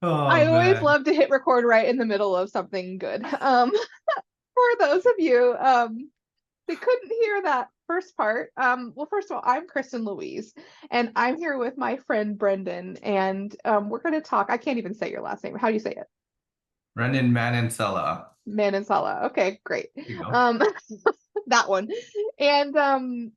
Oh I always man. love to hit record right in the middle of something good. For those of you that couldn't hear that first part, well, first of all, I'm Kristin Louise, and I'm here with my friend Brendan, and we're going to talk. I can't even say your last name. How do you say it? Brendan Manansella. Manansala. Okay, great. There you go. Um, that one. And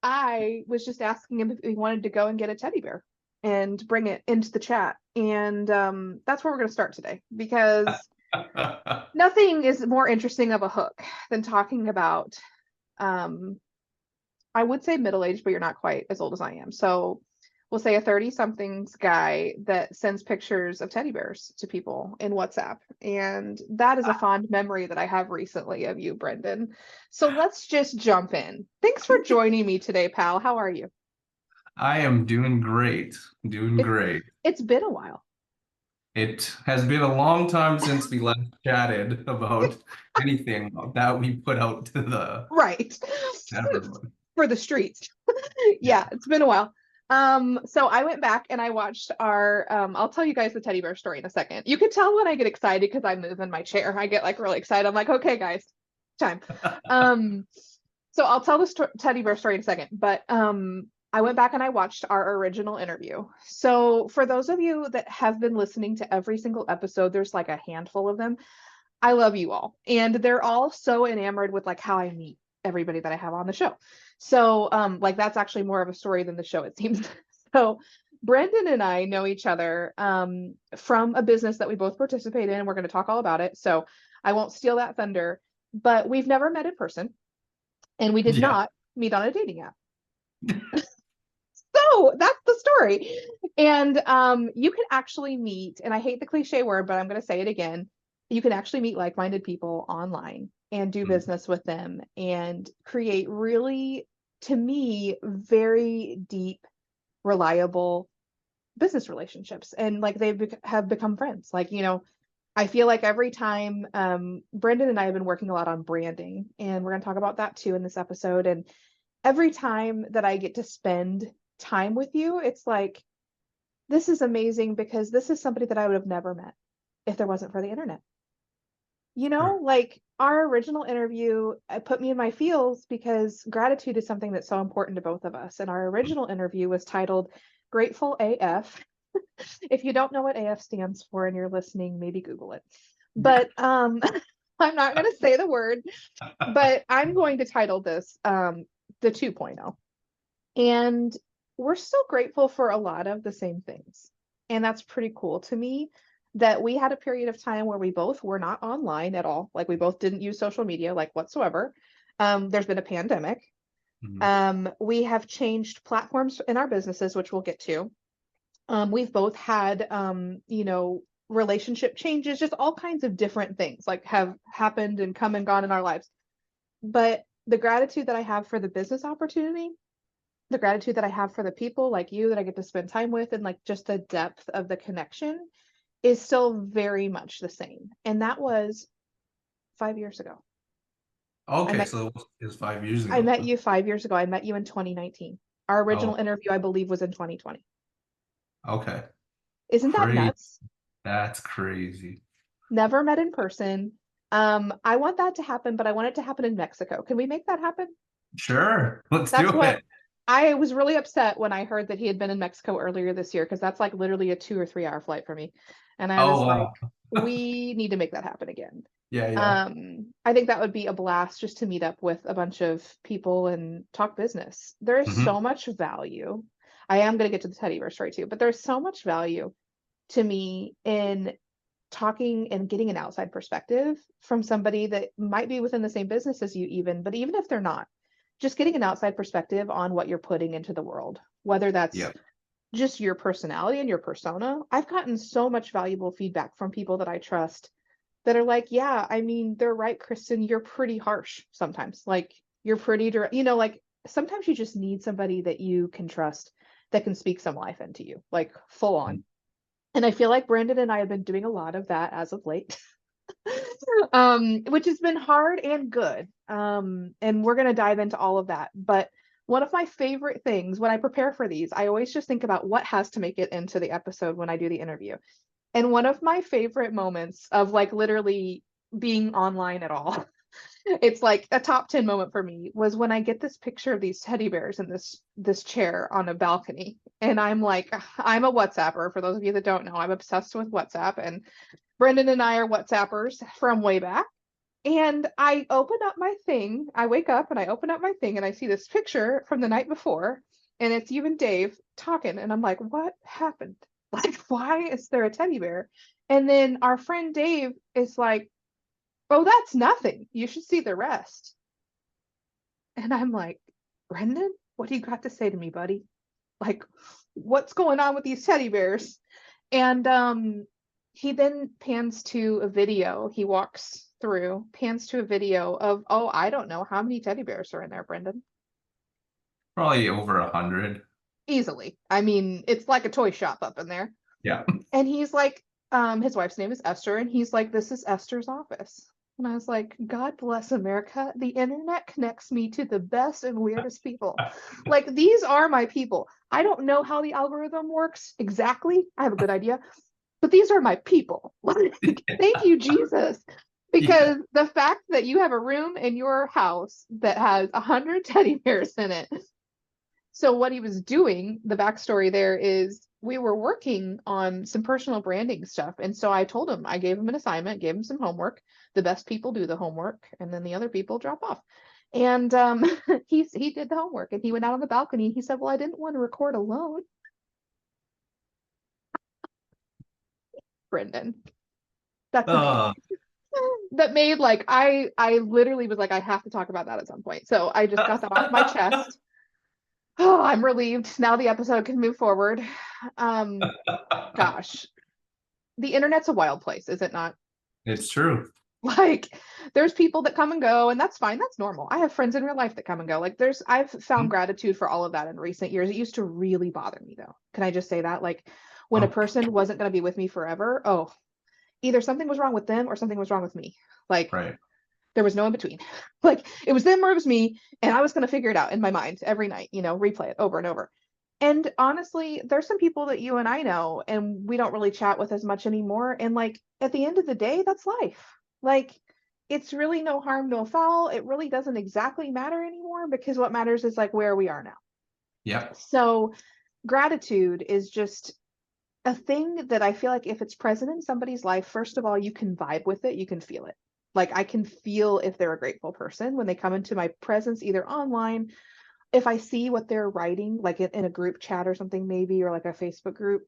I was just asking him if he wanted to go and get a teddy bear and bring it into the chat. And that's where we're going to start today because nothing is more interesting of a hook than talking about, um, I would say middle aged, but you're not quite as old as I am. So we'll say a 30 somethings guy that sends pictures of teddy bears to people in WhatsApp. And that is a fond memory that I have recently of you, Brendan. So let's just jump in. Thanks for joining me today, pal. How are you? I am doing great. Doing It, great. it's been a while. It has been a long time since we last chatted about anything that we put out to the Right. everyone. For the streets. Yeah. Yeah, it's been a while. So I went back and I watched our I'll tell you guys the teddy bear story in a second. You can tell when I get excited because I move in my chair. I get like really excited. I'm like, okay, guys, time. Um, so I'll tell the teddy bear story in a second, but I went back and I watched our original interview. So for those of you that have been listening to every single episode, there's like a handful of them. I love you all. And they're all so enamored with like how I meet everybody that I have on the show. So like that's actually more of a story than the show, it seems. So Brendan and I know each other from a business that we both participate in. We're going to talk all about it. So I won't steal that thunder, but we've never met in person and we did Yeah. not meet on a dating app. So that's the story. And you can actually meet, and I hate the cliche word, but I'm going to say it again. You can actually meet like-minded people online and do Mm. business with them and create really, to me, very deep, reliable business relationships. And like have become friends. Like, I feel like every time Brendan and I have been working a lot on branding, and we're going to talk about that too in this episode. And every time that I get to spend time with you, it's like, this is amazing because this is somebody that I would have never met if there wasn't for the internet. Sure. Like our original interview, it put me in my feels because gratitude is something that's so important to both of us. And our original interview was titled Grateful AF. If you don't know what AF stands for and you're listening, maybe Google it. Yeah. But I'm not going to say the word, but I'm going to title this the 2.0. And we're still grateful for a lot of the same things. And that's pretty cool to me that we had a period of time where we both were not online at all. Like we both didn't use social media like whatsoever. There's been a pandemic. Mhm. We have changed platforms in our businesses, which we'll get to. We've both had, relationship changes, just all kinds of different things like have happened and come and gone in our lives. But the gratitude that I have for the business opportunity, the gratitude that I have for the people like you that I get to spend time with, and like just the depth of the connection is still very much the same. And that was 5 years ago. I Okay, met so it was 5 years I ago. met you 5 years ago. I met you in 2019. Our original Oh, interview, I believe, was in 2020. okay. Isn't that Crazy. nuts? That's crazy. Never met in person. I want that to happen, but I want it to happen in Mexico. Can we make that happen? Sure. Let's do That's what it. I was really upset when I heard that he had been in Mexico earlier this year because that's like literally a 2 or 3 hour flight for me. And I was Oh, like, wow. we need to make that happen again. Yeah, yeah. I think that would be a blast just to meet up with a bunch of people and talk business. There is Hmm. so much value. I am going to get to the teddy bear story too, but there's so much value to me in talking and getting an outside perspective from somebody that might be within the same business as you even, but even if they're not, just getting an outside perspective on what you're putting into the world, whether that's Yeah. just your personality and your persona. I've gotten so much valuable feedback from people that I trust that are like, yeah, I mean, they're right, Kristin, you're pretty harsh sometimes. Like you're pretty direct, like sometimes you just need somebody that you can trust that can speak some life into you, like full on. And I feel like Brandon and I have been doing a lot of that as of late, which has been hard and good. And we're going to dive into all of that. But one of my favorite things when I prepare for these, I always just think about what has to make it into the episode when I do the interview. And one of my favorite moments of like literally being online at all, it's like a top 10 moment for me, was when I get this picture of these teddy bears in this chair on a balcony. And I'm like, I'm a WhatsApper. For those of you that don't know, I'm obsessed with WhatsApp, and Brendan and I are WhatsAppers from way back. And I open up my thing. I wake up and I open up my thing and I see this picture from the night before, and it's you and Dave talking. And I'm like, what happened? Like, why is there a teddy bear? And then our friend Dave is like, oh, that's nothing. You should see the rest. And I'm like, Brendan, what do you got to say to me, buddy? Like, what's going on with these teddy bears? And he then pans to a video. He walks through, pans to a video of, oh, I don't know how many teddy bears are in there, Brendan. Probably over 100. Easily. I mean, it's like a toy shop up in there. Yeah. And he's like, his wife's name is Esther, and he's like, this is Esther's office. And I was like, God bless America. The internet connects me to the best and weirdest people. Like, these are my people. I don't know how the algorithm works exactly. I have a good idea, but these are my people. Like, thank you, Jesus. Because the fact that you have a room in your house that has 100 teddy bears in it. So what he was doing, the backstory there is, we were working on some personal branding stuff. And so I told him, I gave him an assignment, gave him some homework. The best people do the homework, and then the other people drop off. And he did the homework, and he went out on the balcony, and he said, well, I didn't want to record alone. Brendan, that's Uh, that made like I literally was like, I have to talk about that at some point. So I just got that off my chest. Oh, I'm relieved. Now the episode can move forward. Gosh, the internet's a wild place, is it not? it's true. Like, there's people that come and go, and that's fine. That's normal. I have friends in real life that come and go. Like, I've found gratitude for all of that in recent years. It used to really bother me, though. Can I just say that? Like, when a Oh, person wasn't going to be with me forever, oh, either something was wrong with them or something was wrong with me. Like, right. there was no in between. Like, it was them or it was me, and I was going to figure it out in my mind every night, replay it over and over. And honestly, there's some people that you and I know, and we don't really chat with as much anymore. And like, at the end of the day, that's life. Like, it's really no harm, no foul. It really doesn't exactly matter anymore, because what matters is like where we are now. Yep. So gratitude is just a thing that I feel like if it's present in somebody's life, first of all, you can vibe with it, you can feel it. Like, I can feel if they're a grateful person when they come into my presence, either online, if I see what they're writing, like in a group chat or something, maybe, or like a Facebook group,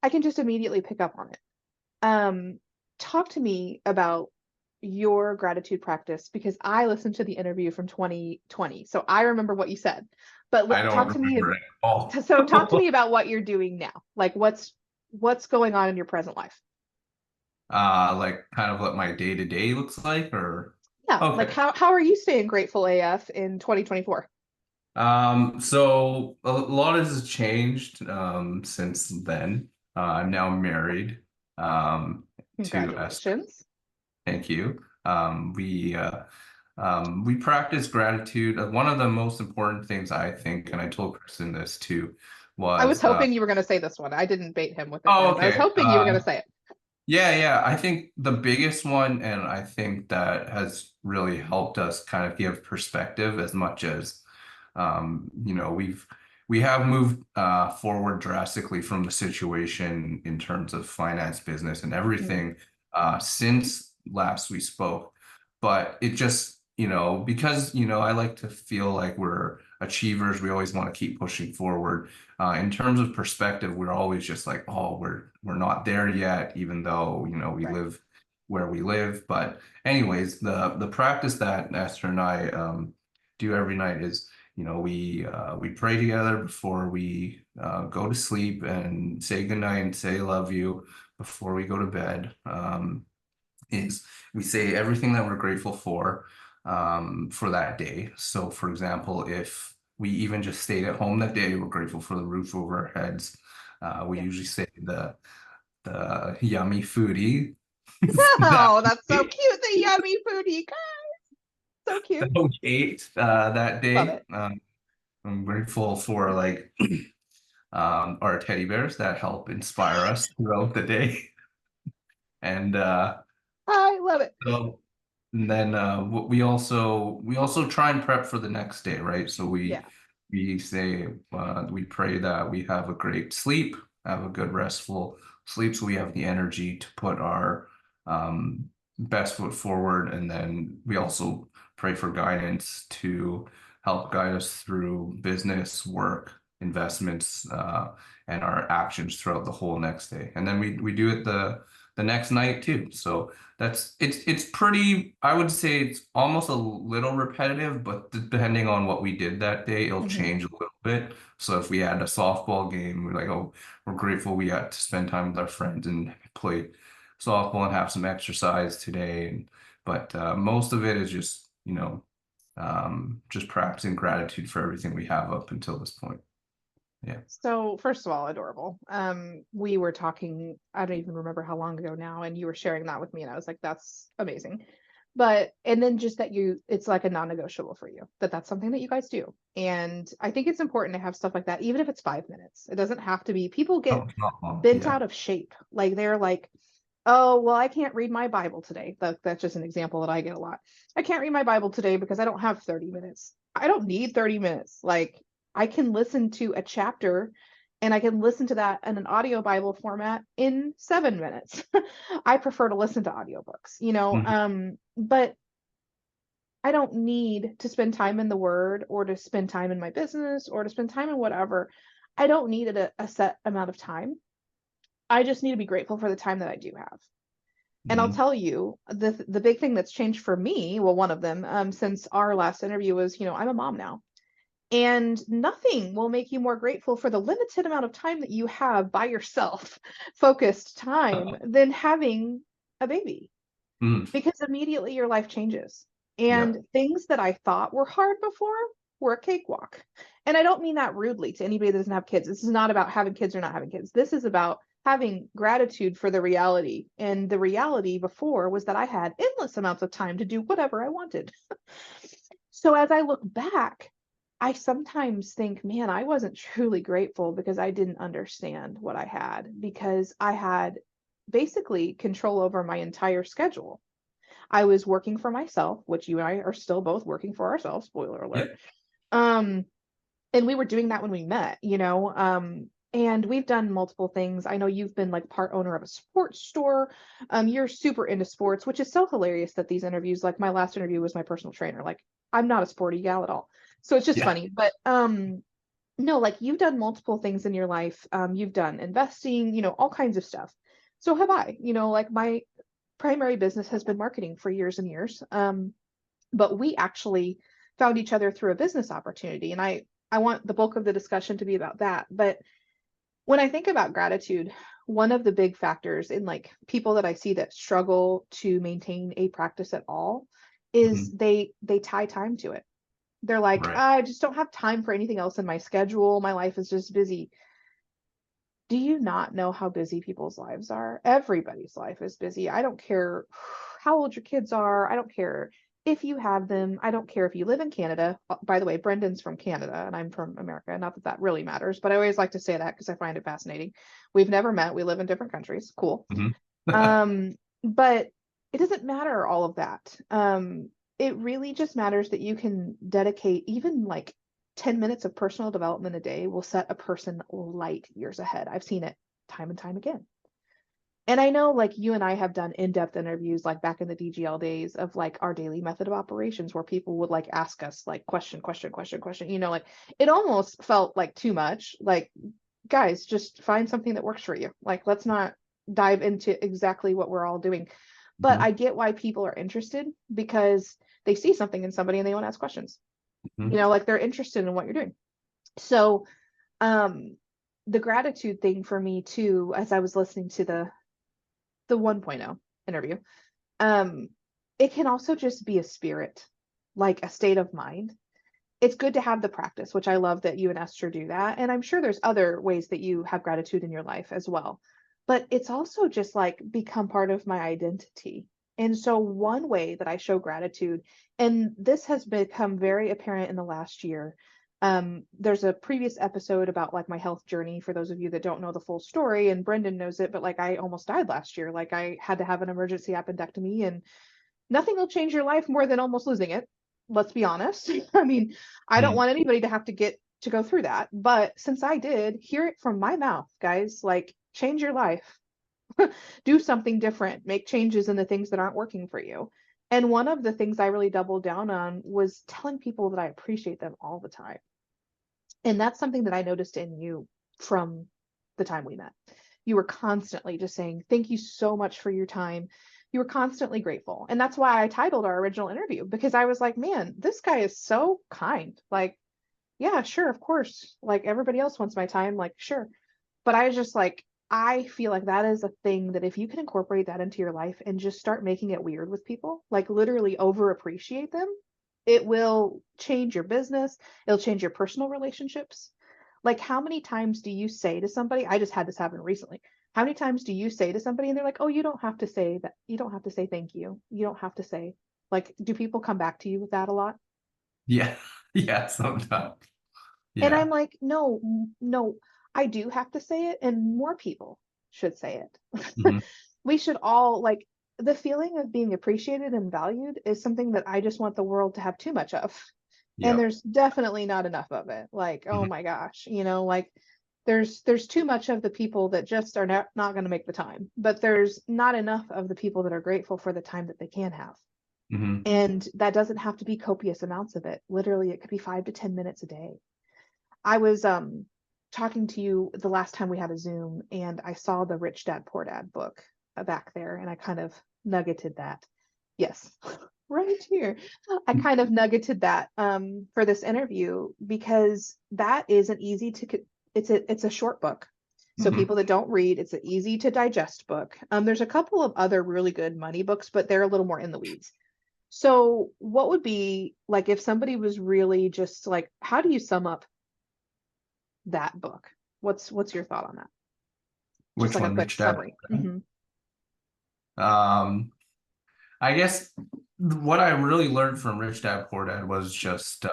I can just immediately pick up on it. Talk to me about your gratitude practice, because I listened to the interview from 2020, so I remember what you said. But I don't talk to me. remember it at all. So talk to me about what you're doing now. Like, what's going on in your present life? Like kind of what my day to day looks like, or Yeah, like okay. how are you staying grateful AF in 2024? So a lot has changed since then. I'm now married to Esther. Congratulations. Thank you. We practice gratitude. One of the most important things I think, and I told Kristen this too, I was was hoping you were going to say this one. I didn't bait him with it, oh, guys. I was okay. hoping you were going to say it. Yeah. I think the biggest one, and I think that has really helped us kind of give perspective as much as, we have moved forward drastically from the situation in terms of finance, business, and Mm, everything since last we spoke. But it just, because, I like to feel like we're achievers, we always want to keep pushing forward. In terms of perspective, we're always just like, oh, we're not there yet, even though, we right. live where we live. But anyways, the practice that Esther and I do every night is, we pray together before we go to sleep, and say goodnight and say love you before we go to bed. Is we say everything that we're grateful for that day. So, for example, if we even just stayed at home that day, we're grateful for the roof over our heads. We Yeah. usually say the yummy foodie that Oh, that's so we cute. The yummy foodie. So cute. that we ate that Love day. it. I'm grateful for like our teddy bears that help inspire us throughout the day. And I love it. so and then we also try and prep for the next day, right? So we Yeah. we say we pray that we have a great sleep, have a good restful sleep, so we have the energy to put our best foot forward, and then we also pray for guidance to help guide us through business, work, investments, and our actions throughout the whole next day. And then we do it the next night too. So it's pretty, I would say it's almost a little repetitive, but depending on what we did that day, it'll Hmm. change a little bit. So if we had a softball game, we're like, oh, we're grateful we got to spend time with our friends and play softball and have some exercise today. But most of it is just, just practicing gratitude for everything we have up until this point. Yeah. So first of all, adorable. We were talking, I don't even remember how long ago now, and you were sharing that with me, and I was like, that's amazing. But and then just that it's like a non-negotiable for you, that that's something that you guys do. And I think it's important to have stuff like that, even if it's 5 minutes. It doesn't have to be, people Oh, get it's not long. bent Yeah. out of shape. Like they're like, oh, well, I can't read my Bible today. That's just an example that I get a lot. I can't read my Bible today because I don't have 30 minutes. I don't need 30 minutes. Like I can listen to a chapter and I can listen to that in an audio Bible format in 7 minutes. I prefer to listen to audiobooks, Mhm. but I don't need to spend time in the word or to spend time in my business or to spend time in whatever. I don't need a set amount of time. I just need to be grateful for the time that I do have. And I'll Mhm. tell you, the big thing that's changed for me, well, one of them, since our last interview was, I'm a mom now. And nothing will make you more grateful for the limited amount of time that you have by yourself, focused time, than having a baby, Mhm. because immediately your life changes. Yeah. And things that I thought were hard before were a cakewalk. And I don't mean that rudely to anybody that doesn't have kids. This is not about having kids or not having kids. This is about having gratitude for the reality. And the reality before was that I had endless amounts of time to do whatever I wanted. So as I look back, I sometimes think, man, I wasn't truly grateful because I didn't understand what I had, because I had basically control over my entire schedule. I was working for myself, which you and I are still both working for ourselves, spoiler alert. Yep. Um, and we were doing that when we met, and we've done multiple things. I know you've been like part owner of a sports store. You're super into sports, which is so hilarious that these interviews, like my last interview was my personal trainer. Like I'm not a sporty gal at all. So it's just Yeah. funny. But no, like you've done multiple things in your life. You've done investing, all kinds of stuff. So have I, like my primary business has been marketing for years and years. But we actually found each other through a business opportunity. And I want the bulk of the discussion to be about that. But when I think about gratitude, one of the big factors in like people that I see that struggle to maintain a practice at all is Mhm. they tie time to it. They're like, Right. I just don't have time for anything else in my schedule. My life is just busy. Do you not know how busy people's lives are? Everybody's life is busy. I don't care how old your kids are. I don't care if you have them. I don't care if you live in Canada. By the way, Brendan's from Canada and I'm from America. Not that that really matters, but I always like to say that because I find it fascinating. We've never met. We live in different countries. Cool. Mhm. But it doesn't matter all of that. It really just matters that you can dedicate even like 10 minutes of personal development a day will set a person light years ahead. I've seen it time and time again. And I know like you and I have done in-depth interviews like back in the DGL days of like our daily method of operations where people would like ask us like question, question, question, question, like it almost felt like too much. Like, guys, just find something that works for you. Like, let's not dive into exactly what we're all doing. But Mhm. I get why people are interested because they see something in somebody and they want to ask questions. Mhm. Like they're interested in what you're doing. So, um, the gratitude thing for me too, as I was listening to the 1.0 interview, um, it can also just be a spirit, like a state of mind. It's good to have the practice, which I love that you and Esther do that. And I'm sure there's other ways that you have gratitude in your life as well. But it's also just like become part of my identity. And so, one way that I show gratitude, and this has become very apparent in the last year, There's a previous episode about like my health journey for those of you that don't know the full story, and Brendan knows it, but like I almost died last year. Like I had to have an emergency appendectomy, and nothing will change your life more than almost losing it. Let's be honest. I mean, I don't Mhm. want anybody to have to go through that. But since I did, hear it from my mouth, guys, like change your life, do something different, make changes in the things that aren't working for you. And one of the things I really doubled down on was telling people that I appreciate them all the time. And that's something that I noticed in you from the time we met. You were constantly just saying, thank you so much for your time. You were constantly grateful. And that's why I titled our original interview, because I was like, man, this guy is so kind. Like, yeah, sure, of course. Like everybody else wants my time. Like, sure. But I was just like, I feel like that is a thing that if you can incorporate that into your life and just start making it weird with people, like literally over appreciate them, it will change your business. It'll change your personal relationships. Like, how many times do you say to somebody, I just had this happen recently. How many times do you say to somebody and they're like, oh, you don't have to say that. You don't have to say thank you. You don't have to say, like, do people come back to you with that a lot? Yeah. Yeah, sometimes. And Yeah. I'm like, no, no, I do have to say it, and more people should say it. Hmm. We should all like the feeling of being appreciated and valued is something that I just want the world to have too much of. And Yep. there's definitely not enough of it. Like, oh Mhm. my gosh, like there's too much of the people that just are not going to make the time, but there's not enough of the people that are grateful for the time that they can have. Mhm. And that doesn't have to be copious amounts of it. Literally, it could be 5 to 10 minutes a day. I was talking to you the last time we had a Zoom, and I saw the Rich Dad Poor Dad book back there, and I kind of nuggeted that. Yes, right here. I kind of nuggeted that for this interview because that is an easy to it's a short book. So Mhm. people that don't read, it's an easy to digest book. There's a couple of other really good money books, but they're a little more in the weeds. So what would be like if somebody was really just like, how do you sum up that book? What's your thought on that? Just Which like a one, quick Rich Dad? summary. Hmm. Um, I guess what I really learned from Rich Dad Poor Dad was just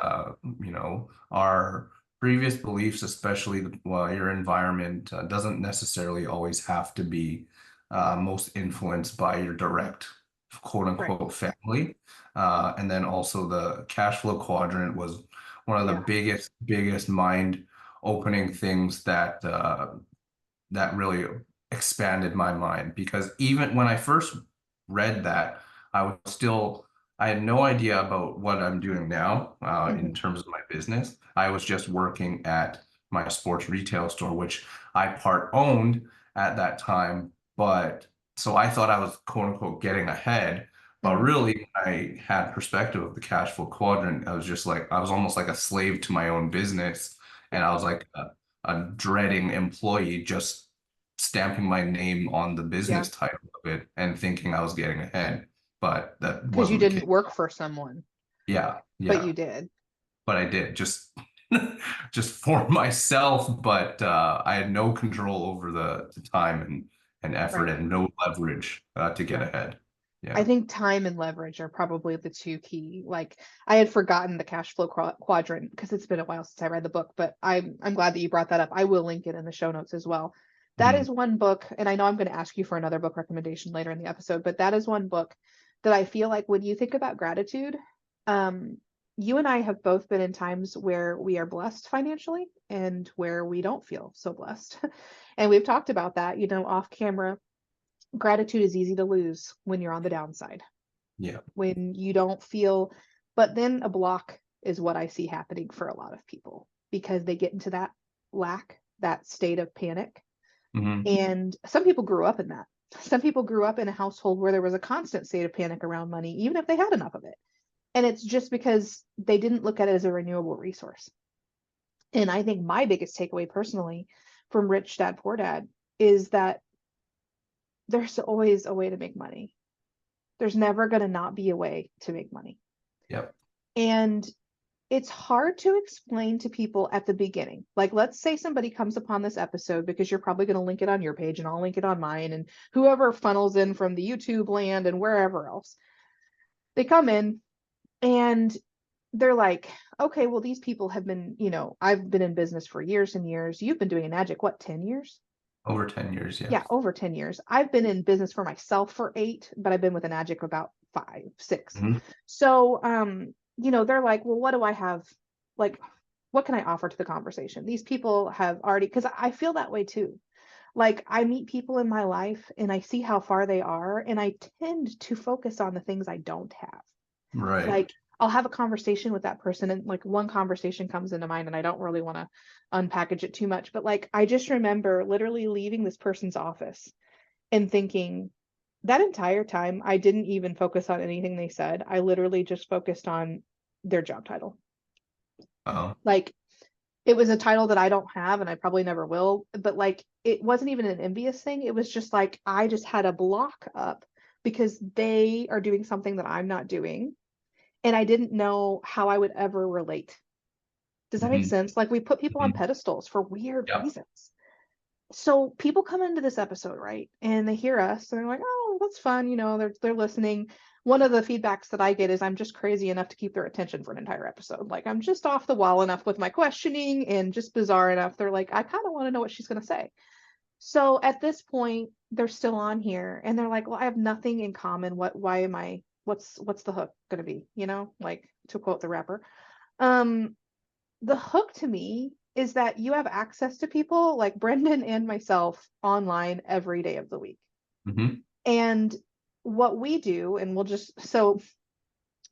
our previous beliefs, especially your environment, doesn't necessarily always have to be most influenced by your direct quote Right. unquote family. And then also the cash flow quadrant was one of the Yeah. biggest mind opening things that really expanded my mind because even when I first read that, I had no idea about what I'm doing now in Hmm. terms of my business. I was just working at my sports retail store, which I part owned at that time. But so I thought I was quote unquote getting ahead. But Hmm. really, I had perspective of the cash flow quadrant. I was almost like a slave to my own business. And Yeah. I was like a dreading employee just stamping my name on the Yeah. business title of it and thinking I was getting ahead, but that Because you wasn't the didn't case. work for someone, Yeah, but yeah, you did. but I did just just for myself, but I had no control over the time and effort Right. and no leverage to get Yeah. ahead. I Yeah. think time and leverage are probably the two key. Like I had forgotten the cash flow quadrant because it's been a while since I read the book, but I'm glad that you brought that up. I will link it in the show notes as well. That Mhm. is one book, and I know I'm going to ask you for another book recommendation later in the episode, but that is one book that I feel like when you think about gratitude, um, you and I have both been in times where we are blessed financially and where we don't feel so blessed. And we've talked about that, off camera. Gratitude is easy to lose when you're on the downside, Yeah. when you don't feel, but then a block is what I see happening for a lot of people because they get into that lack, that state of panic. Hmm. And some people grew up in that. Some people grew up in a household where there was a constant state of panic around money, even if they had enough of it. And it's just because they didn't look at it as a renewable resource. And I think my biggest takeaway personally from Rich Dad Poor Dad is that there's always a way to make money. There's never going to not be a way to make money. Yep. And it's hard to explain to people at the beginning. Like, let's say somebody comes upon this episode because you're probably going to link it on your page and I'll link it on mine, and whoever funnels in from the YouTube land and wherever else, they come in and they're like, okay, well, these people have been, I've been in business for years and years. You've been doing Enagic, what, 10 years? Over 10 years, Yeah, yes. over 10 years. I've been in business for myself for 8, but I've been with Enagic about 5, 6. Hmm. So, they're like, well, what do I have? Like, what can I offer to the conversation? These people have already, because I feel that way too. Like, I meet people in my life and I see how far they are, and I tend to focus on the things I don't have. Right. Like, I'll have a conversation with that person, and like one conversation comes into mind, and I don't really want to unpackage it too much, but like I just remember literally leaving this person's office and thinking, that entire time I didn't even focus on anything they said. I literally just focused on their job title. Oh. Like, it was a title that I don't have and I probably never will, but like it wasn't even an envious thing. It was just like I just had a block up because they are doing something that I'm not doing, and I didn't know how I would ever relate. Does that make Hmm. sense? Like, we put people on Hmm. pedestals for weird Yep. reasons. So people come into this episode, right? And they hear us and they're like, "Oh, that's fun." They're listening. One of the feedbacks that I get is I'm just crazy enough to keep their attention for an entire episode. Like, I'm just off the wall enough with my questioning and just bizarre enough. They're like, I kind of want to know what she's going to say. So at this point, they're still on here and they're like, "Well, I have nothing in common. Why am I, what's the hook going to be?" Like, to quote the rapper. Um, the hook to me is that you have access to people like Brendan and myself online every day of the week. Hmm. And what we do, and we'll just, so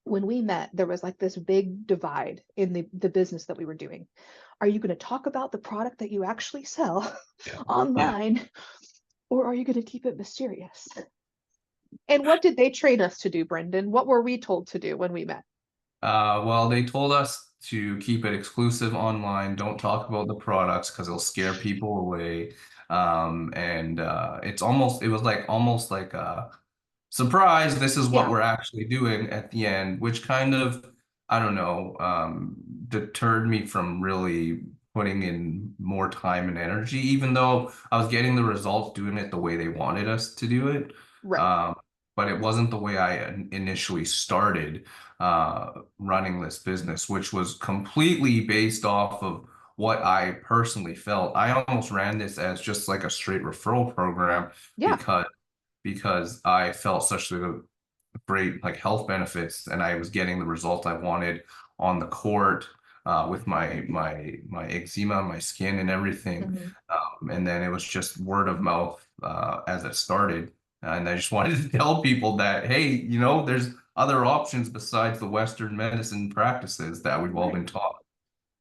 when we met, there was like this big divide in the business that we were doing. Are you going to talk about the product that you actually sell Yeah. online, or are you going to keep it mysterious? And what did they train us to do, Brendan? What were we told to do when we met? Well, they told us to keep it exclusive online. Don't talk about the products because it'll scare people away. And it was like almost like a surprise, this is what Yeah, we're actually doing at the end, which kind of, I don't know, deterred me from really putting in more time and energy, even though I was getting the results doing it the way they wanted us to do it. right. Um, but it wasn't the way I initially started running this business, which was completely based off of what I personally felt. I almost ran this as just like a straight referral program Yeah. because I felt such a great like health benefits and I was getting the results I wanted on the court with my eczema, my skin and everything. Mhm. And then it was just word of mouth as it started. And I just wanted to tell people that, hey, there's other options besides the Western medicine practices that we've all Right. been taught.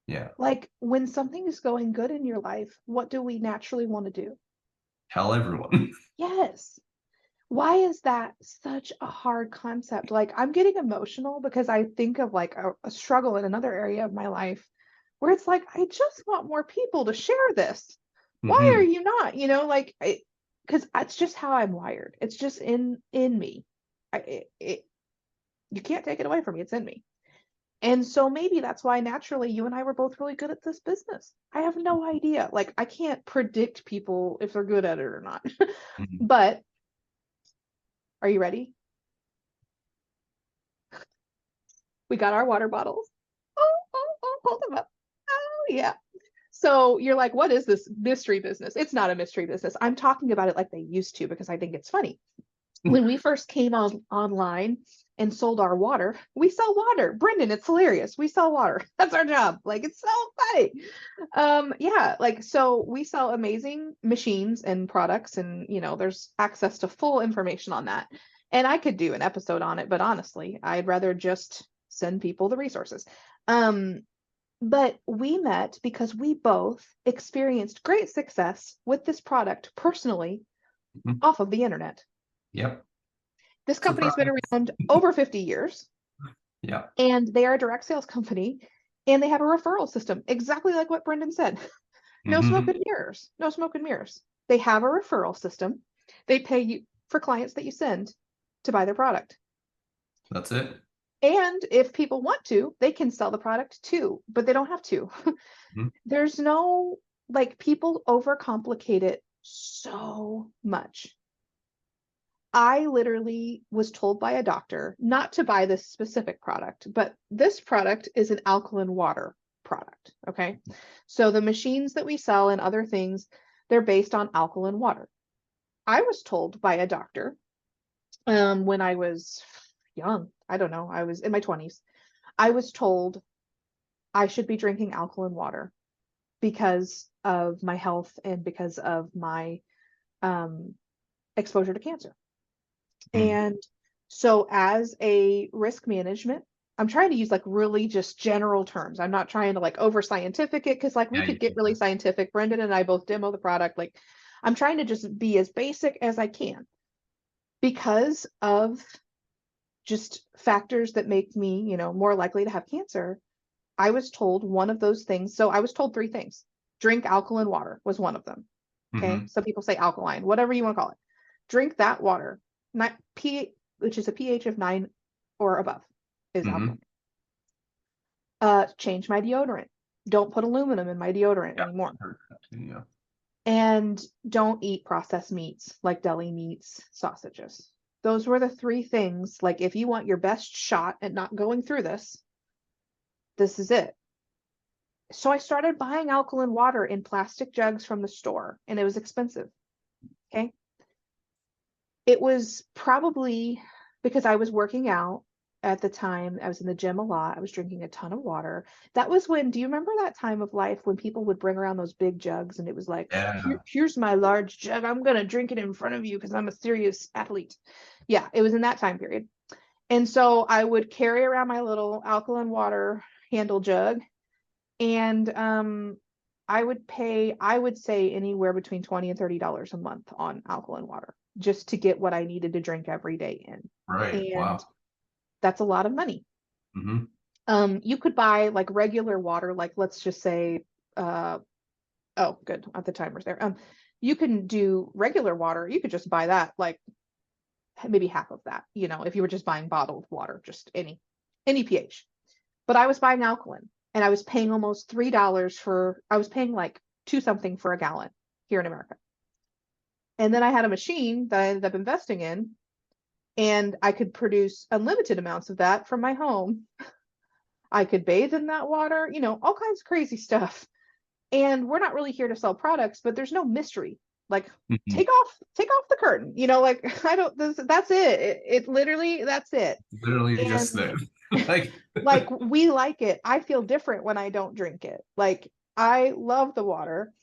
Yeah. Like, when something is going good in your life, what do we naturally want to do? Tell everyone. Yes. Why is that such a hard concept? Like, I'm getting emotional because I think of like a struggle in another area of my life where it's like, I just want more people to share this. Why are Hmm. you not? Like, because that's just how I'm wired. It's just in me. You can't take it away from me. It's in me. And so maybe that's why naturally you and I were both really good at this business. I have no idea. Like, I can't predict people if they're good at it or not. Hmm. But are you ready? We got our water bottles. Hold them up. Oh, yeah. So you're like, what is this mystery business? It's not a mystery business. I'm talking about it like they used to because I think it's funny. When we first came on online and sold our water, we sell water. Brendan, it's hilarious. We sell water. That's our job. Like, it's so funny. Yeah, like, so we sell amazing machines and products, and there's access to full information on that. And I could do an episode on it, but honestly, I'd rather just send people the resources. Um, but we met because we both experienced great success with this product personally off of the internet. Yep. This company's been Surprise. around over 50 years, Yeah. and they are a direct sales company, and they have a referral system, exactly like what Brendan said. No smoke Hmm. and mirrors. No smoke and mirrors. They have a referral system. They pay you for clients that you send to buy their product. That's it. And if people want to, they can sell the product too, but they don't have to. Mhm. There's no, like, people overcomplicate it so much. I literally was told by a doctor not to buy this specific product, but this product is an alkaline water product. Okay. So the machines that we sell and other things, they're based on alkaline water. I was told by a doctor when I was young, I don't know, I was in my 20s. I was told I should be drinking alkaline water because of my health and because of my um, exposure to cancer. Mm. And so, as a risk management, I'm trying to use like really just general terms. I'm not trying to like over scientific it because like we Yeah, could get really scientific. Brendan and I both demo the product. Like, I'm trying to just be as basic as I can because of just factors that make me, more likely to have cancer. I was told one of those things. So I was told three things. Drink alkaline water was one of them. Okay. hmm Some people say alkaline, whatever you want to call it. Drink that water, not which is a pH of 9 or above, is hmm alkaline. Change my deodorant. Don't put aluminum in my deodorant Yeah, anymore. I heard that too, yeah. And don't eat processed meats like deli meats, sausages. Those were the three things. Like, if you want your best shot at not going through this is it. So I started buying alkaline water in plastic jugs from the store, and it was expensive. Okay. It was probably because I was working out at the time. I was in the gym a lot. I was drinking a ton of water. That was when, do you remember that time of life when people would bring around those big jugs and it was like, Yeah. here's my large jug. I'm going to drink it in front of you because I'm a serious athlete. Yeah, it was in that time period. And so I would carry around my little alkaline water handle jug, and I would say anywhere between $20 and $30 a month on alkaline water just to get what I needed to drink every day in. Right. And Wow. that's a lot of money. hmm You could buy like regular water, like let's just say, oh, good, the timer's there. You can do regular water. You could just buy that, like maybe half of that, if you were just buying bottled water, just any pH. But I was buying alkaline, and I was paying almost $3 I was paying like two something for a gallon here in America. And then I had a machine that I ended up investing in, and I could produce unlimited amounts of that from my home. I could bathe in that water, all kinds of crazy stuff. And we're not really here to sell products, but there's no mystery. Like, hmm take off the curtain, like, I don't, that's it. It literally, that's it. Literally just And there. Like, like, we like it. I feel different when I don't drink it. Like, I love the water.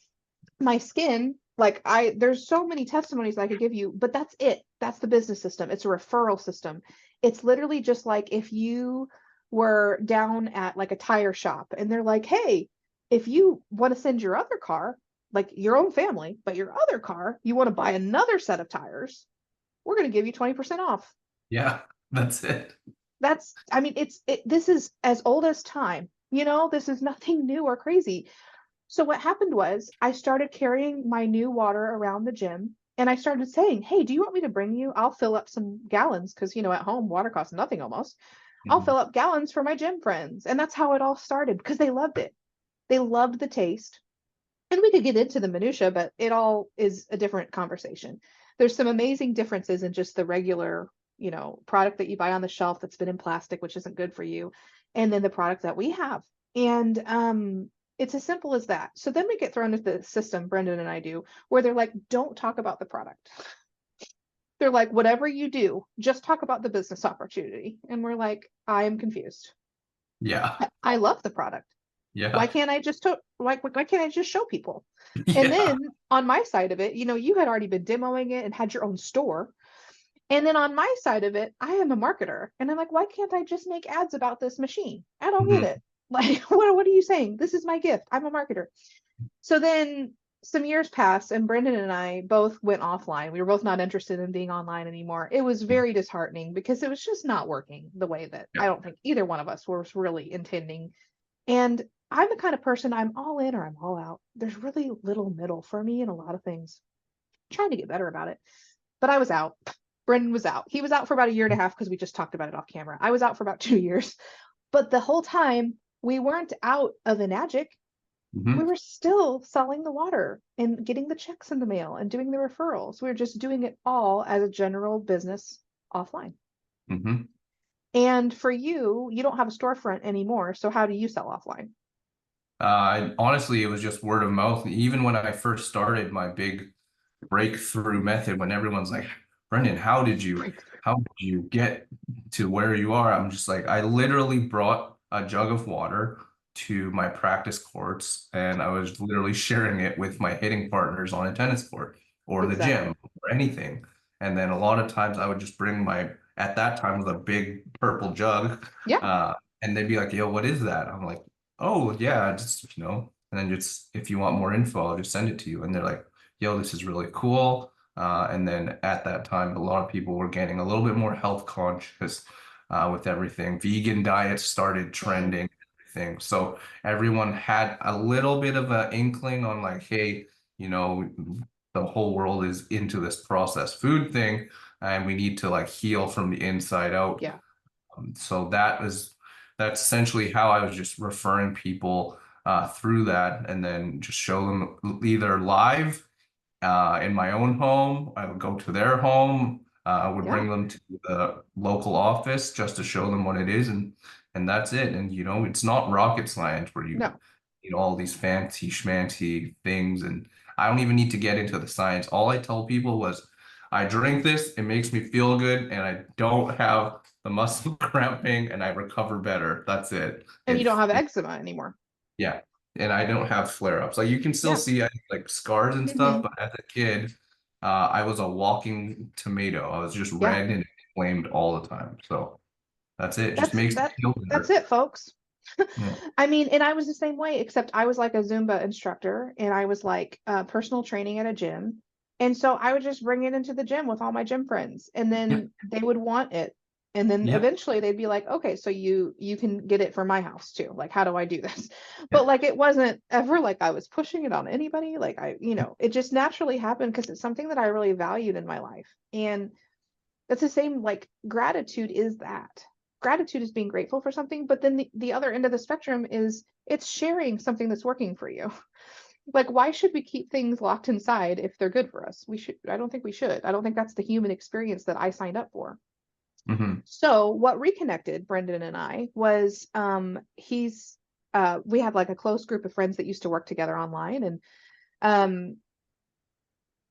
My skin, like, there's so many testimonies I could give you, but that's it. That's the business system. It's a referral system. It's literally just like if you were down at like a tire shop and they're like, hey, if you want to send your other car, like your own family, but your other car, you want to buy another set of tires, we're going to give you 20% off. yeah, that's it. I mean, this is as old as time, this is nothing new or crazy. So what happened was I started carrying my new water around the gym, and I started saying, hey, do you want me to bring you? I'll fill up some gallons because, at home, water costs nothing almost. I'll hmm fill up gallons for my gym friends. And that's how it all started because they loved it. They loved the taste. And we could get into the minutia, but it all is a different conversation. There's some amazing differences in just the regular, product that you buy on the shelf that's been in plastic, which isn't good for you, and then the product that we have. And it's as simple as that. So then we get thrown into the system, Brendan and I do, where they're like, don't talk about the product. They're like, whatever you do, just talk about the business opportunity. And we're like, I am confused. Yeah. I love the product. Why Yeah. can't I just why can't I just show people? And Yeah. then on my side of it, you had already been demoing it and had your own store. And then on my side of it, I am a marketer. And I'm like, why can't I just make ads about this machine? I don't get hmm it. Like, what are you saying? This is my gift. I'm a marketer. So then some years passed, and Brendan and I both went offline. We were both not interested in being online anymore. It was very disheartening because it was just not working the way that Yeah. I don't think either one of us was really intending. And I'm the kind of person, I'm all in or I'm all out. There's really little middle for me in a lot of things. I'm trying to get better about it. But I was out. Brendan was out. He was out for about a year and a half because we just talked about it off camera. I was out for about 2 years. But the whole time, we weren't out of Enagic. We Hmm. were still selling the water and getting the checks in the mail and doing the referrals. We were just doing it all as a general business offline. Hmm. And for you, you don't have a storefront anymore. So how do you sell offline? Honestly, it was just word of mouth. Even when I first started my big breakthrough method, when everyone's like, Brendan, Breakthrough. how did you get to where you are? I'm just like, I literally brought a jug of water to my practice courts, and I was literally sharing it with my hitting partners on a tennis court or the gym Exactly. or anything. And then a lot of times I would just bring at that time was a big purple jug, Yeah. uh, and they'd be like, yo, what is that? I'm like, oh yeah, just and then just if you want more info, I'll just send it to you. And they're like, yo, this is really cool. And then at that time, a lot of people were getting a little bit more health conscious with everything. Vegan diets started Mhm. trending, everything. So everyone had a little bit of an inkling on like, hey, you know, the whole world is into this processed food thing, and we need to like heal from the inside out. Yeah. So that's essentially how I was just referring people through that, and then just show them either live in my own home. I would go to their home. I would Yeah. bring them to the local office just to show them what it is, and that's it. And it's not rocket science where you No. all these fancy schmancy things, and I don't even need to get into the science. All I tell people was, I drink this, it makes me feel good, and I don't have the muscle cramping, and I recover better. That's it. And you don't have It eczema anymore. yeah. And I don't have flare-ups. Like you can still Yeah. see like scars and stuff, Hmm. but as a kid, I was a walking tomato. I was just Yeah. red and inflamed all the time. So that's it. Just That's makes me that feel that's better. it, folks. Yeah. I mean, and I was the same way, except I was like a Zumba instructor and I was like personal training at a gym. And so I would just bring it into the gym with all my gym friends and Yep. then they would want it. And then Yep. eventually they'd be like, okay, so you can get it for my house too. Like, how do I do this? But Yep. like it wasn't ever like I was pushing it on anybody. Like it just naturally happened because it's something that I really valued in my life. And that's the same, like gratitude is that. Gratitude is being grateful for something, but then the other end of the spectrum is it's sharing something that's working for you. Like, why should we keep things locked inside if they're good for us? I don't think we should. I don't think that's the human experience that I signed up for. Hmm. So what reconnected Brendan and I was we had like a close group of friends that used to work together online and um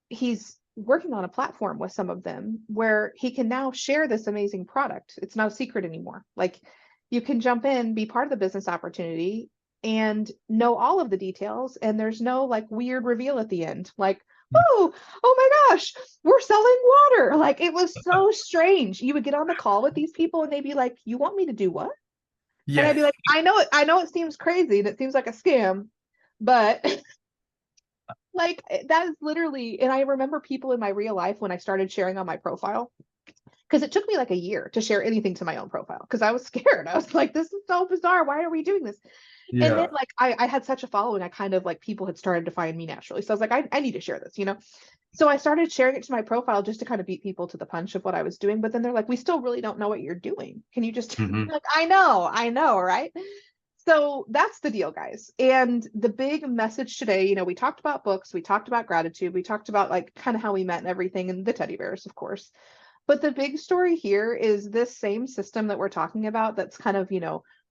he's working on a platform with some of them where he can now share this amazing product. It's not a secret anymore. Like you can jump in, be part of the business opportunity and know all of the details and there's no like weird reveal at the end. Like, oh my gosh, we're selling water. Like it was so strange. You would get on the call with these people and they'd be like, "You want me to do what?" And Yeah. I'd be like, I know it seems crazy and it seems like a scam, but like that is literally, and I remember people in my real life when I started sharing on my profile, because it took me like a year to share anything to my own profile because I was scared. I was like, this is so bizarre. Why are we doing this? And then Yeah. like I had such a following, I kind of like people had started to find me naturally. So I was like, I need to share this, you know? So I started sharing it to my profile just to kind of beat people to the punch of what I was doing. But then they're like, we still really don't know what you're doing. Can you just Hmm. like, I know, right? So that's the deal, guys. And the big message today, we talked about books, we talked about gratitude, we talked about like kind of how we met and everything, and the teddy bears, of course. But the big story here is this same system that we're talking about that's kind of,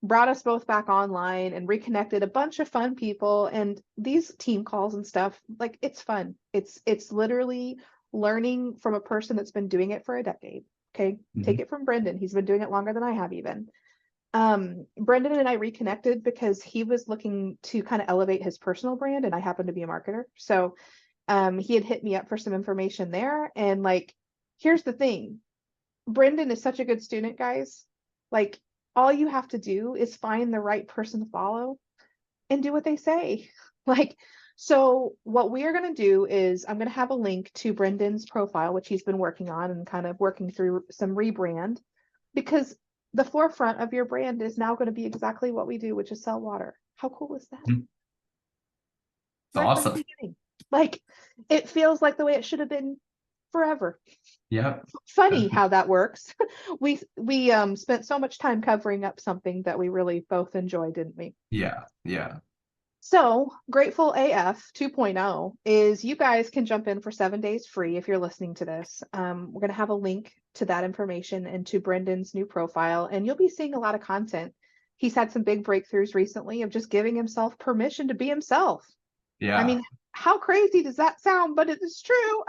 brought us both back online and reconnected a bunch of fun people and these team calls and stuff. Like it's fun. It's literally learning from a person that's been doing it for a decade. Okay. Hmm. Take it from Brendan. He's been doing it longer than I have even. Brendan and I reconnected because he was looking to kind of elevate his personal brand and I happen to be a marketer. So he had hit me up for some information there. And like, here's the thing. Brendan is such a good student, guys. Like, all you have to do is find the right person to follow and do what they say. Like, so what we are going to do is I'm going to have a link to Brendan's profile, which he's been working on and kind of working through some rebrand because the forefront of your brand is now going to be exactly what we do, which is sell water. How cool is that? It's Right from the awesome. beginning. Like, it feels like the way it should have been forever. Yeah. Funny how that works. We spent so much time covering up something that we really both enjoy, didn't we? Yeah. Yeah. So, Grateful AF 2.0 is you guys can jump in for 7 days free if you're listening to this. We're going to have a link to that information and to Brendan's new profile, and you'll be seeing a lot of content. He's had some big breakthroughs recently of just giving himself permission to be himself. I Yeah. mean, how crazy does that sound? But it is true.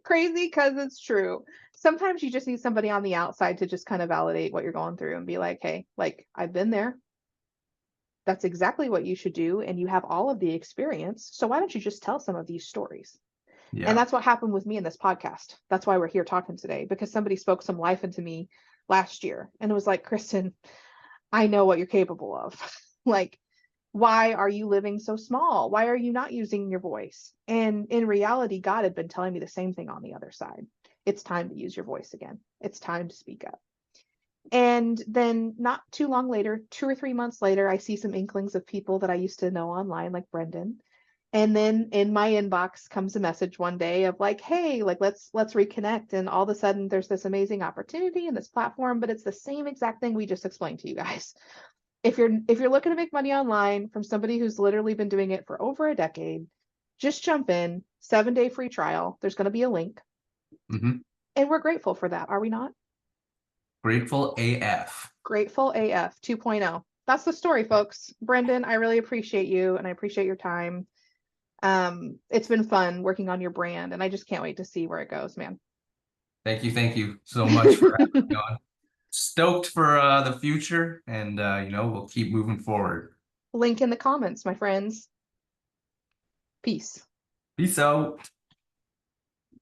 Crazy because it's true. Sometimes you just need somebody on the outside to just kind of validate what you're going through and be like, hey, like, I've been there. That's exactly what you should do. And you have all of the experience. So why don't you just tell some of these stories? And Yeah. that's what happened with me in this podcast. That's why we're here talking today, because somebody spoke some life into me last year. And it was like, Kristin, I know what you're capable of. Like, why are you living so small? Why are you not using your voice? And in reality, God had been telling me the same thing on the other side. It's time to use your voice again. It's time to speak up. And then not too long later, 2 or 3 months later, I see some inklings of people that I used to know online, like Brendan. And then in my inbox comes a message one day of like, hey, like let's reconnect. And all of a sudden there's this amazing opportunity in this platform, but it's the same exact thing we just explained to you guys. If you're looking to make money online from somebody who's literally been doing it for over a decade, just jump in, 7 day free trial. There's going to be a link. Hmm. And we're grateful for that, are we not? Grateful AF. Grateful AF 2.0. That's the story, folks. Brendan, I really appreciate you and I appreciate your time. It's been fun working on your brand, and I just can't wait to see where it goes, man. Thank you so much for having me on. Stoked for the future, and we'll keep moving forward. Link in the comments, my friends. Peace. Peace out.